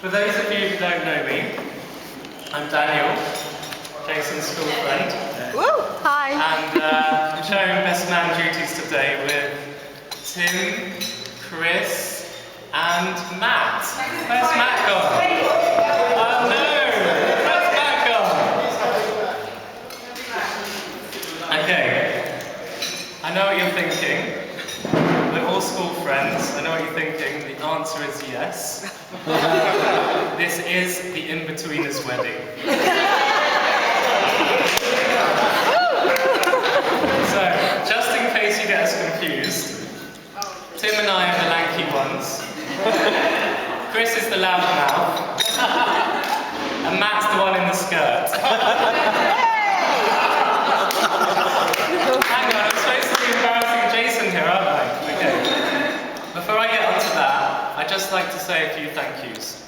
For those of you who don't know me, I'm Daniel, Jason's school friend. Woo! Hi! And I'm sharing best man duties today with Tim, Chris, and Matt. Where's Matt gone? Oh no! Where's Matt gone? Okay. I know what you're thinking. We're all school friends. I know what you're thinking. The answer is yes. This is the in-betweeners wedding. So, just in case you get us confused, Tim and I are the lanky ones. Chris is the loud mouth. And Matt's the one in the skirt. Hang on, I'm supposed to be embarrassing Jason here, aren't I? Okay. Before I get onto that, I'd just like to say a few thank yous.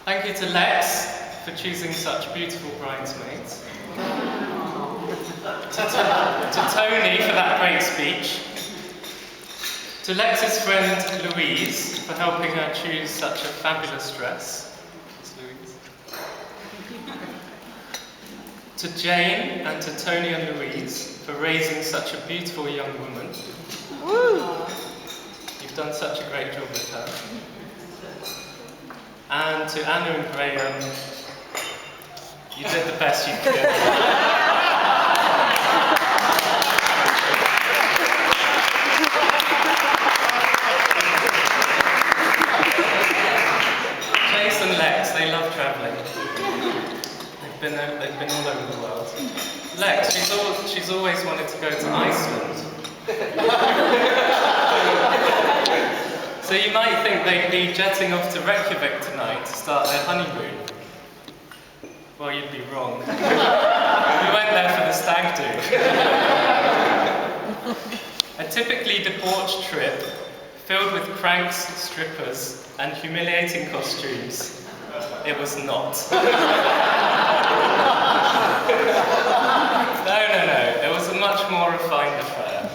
Thank you to Lex for choosing such beautiful bridesmaids. To Tony for that great speech. To Lex's friend Louise for helping her choose such a fabulous dress. Louise. To Jane and to Tony and Louise for raising such a beautiful young woman. Woo! You've done such a great job with her. And to Anna and Graham, you did the best you could. Jason and Lex, they love travelling. They've been all over the world. Lex, she's always wanted to go to Iceland. So you might think they'd be jetting off to Reykjavik tonight to start their honeymoon. Well, you'd be wrong. We went there for the stag do. A typically debauched trip filled with pranks, strippers, and humiliating costumes. It was not. No. It was a much more refined affair.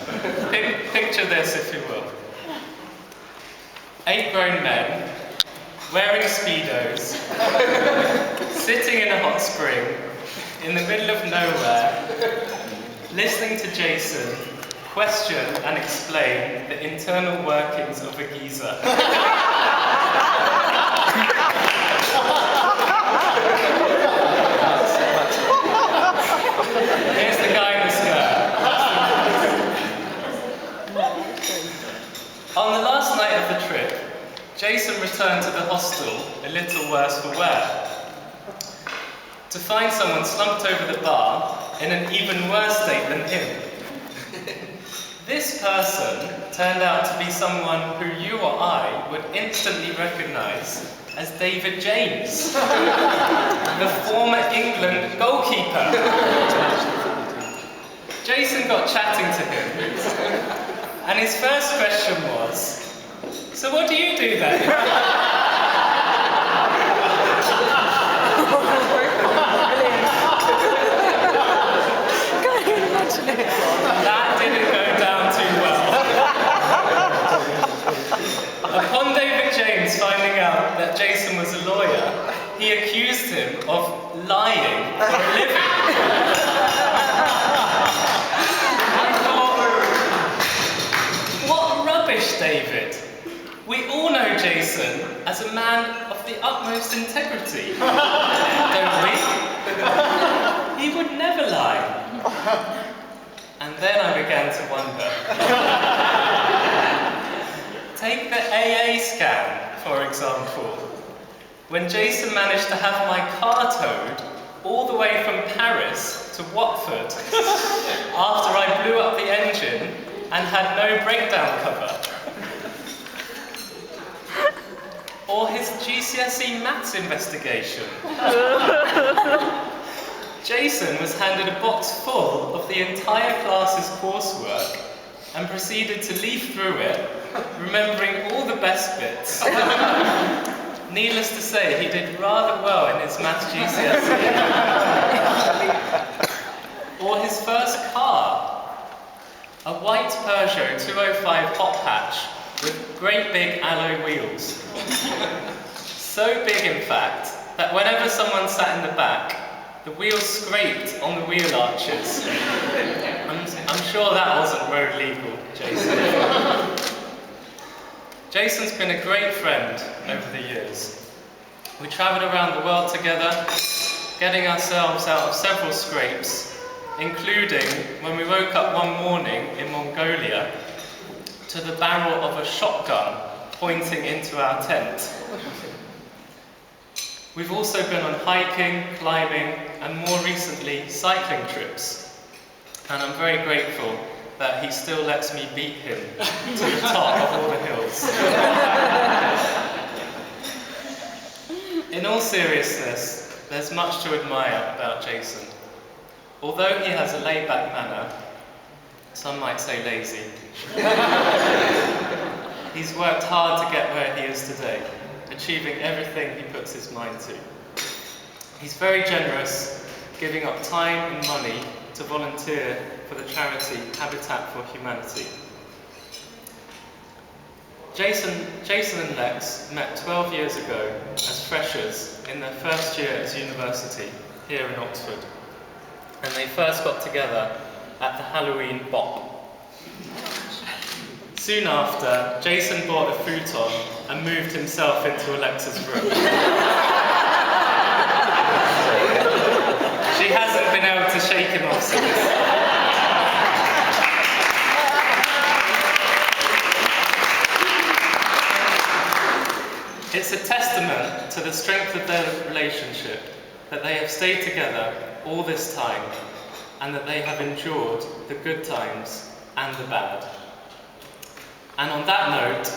Picture this, if you will. 8 grown men, wearing Speedos, sitting in a hot spring, in the middle of nowhere, listening to Jason question and explain the internal workings of a geezer. Here's the guy in the skirt. On the last night of the trip, Jason returned to the hostel a little worse for wear, to find someone slumped over the bar in an even worse state than him. This person turned out to be someone who you or I would instantly recognise as David James, the former England goalkeeper. Jason got chatting to him, and his first question was, "So what do you do then?" That didn't go down too well. Upon David James finding out that Jason was a lawyer, he accused him of lying for a living. I thought, what rubbish, David. We all know Jason as a man of the utmost integrity, don't we? He would never lie. And then I began to wonder. Take the AA scan, for example. When Jason managed to have my car towed all the way from Paris to Watford after I blew up the engine and had no breakdown cover. Or his GCSE maths investigation. Jason was handed a box full of the entire class's coursework and proceeded to leaf through it, remembering all the best bits. Needless to say, he did rather well in his maths GCSE. Or his first car. A white Peugeot 205 hot hatch with great big alloy wheels. So big, in fact, that whenever someone sat in the back, the wheels scraped on the wheel arches. I'm sure that wasn't road legal, Jason. Jason's been a great friend over the years. We travelled around the world together, getting ourselves out of several scrapes, including when we woke up one morning in Mongolia to the barrel of a shotgun pointing into our tent. We've also been on hiking, climbing, and more recently, cycling trips. And I'm very grateful that he still lets me beat him to the top of all the hills. In all seriousness, there's much to admire about Jason. Although he has a laid-back manner, some might say lazy, he's worked hard to get where he is today, achieving everything he puts his mind to. He's very generous, giving up time and money to volunteer for the charity Habitat for Humanity. Jason and Lex met 12 years ago as freshers in their first year at university here in Oxford, and they first got together at the Halloween Bop. Soon after, Jason bought a futon and moved himself into Alexa's room. She hasn't been able to shake him off since. It's a testament to the strength of their relationship that they have stayed together all this time and that they have endured the good times and the bad. And on that note,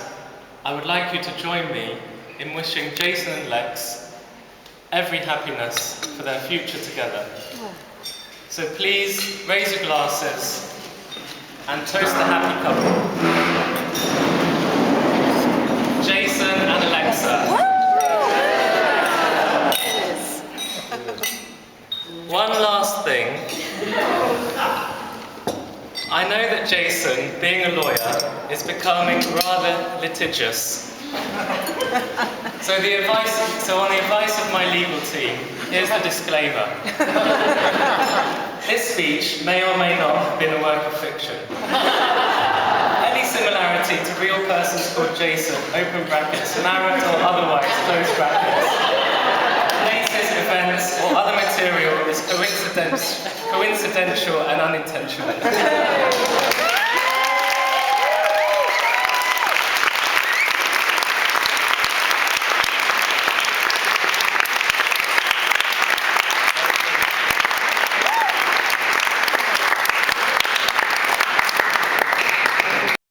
I would like you to join me in wishing Jason and Lex every happiness for their future together. So please raise your glasses and toast the happy couple. Jason and Alexa. One last thing. I know that Jason, being a lawyer, is becoming rather litigious. So on the advice of my legal team, here's the disclaimer. This speech may or may not have been a work of fiction. Any similarity to real persons called Jason, open brackets, married or otherwise, close brackets, places, events, or other material is coincidental and unintentional.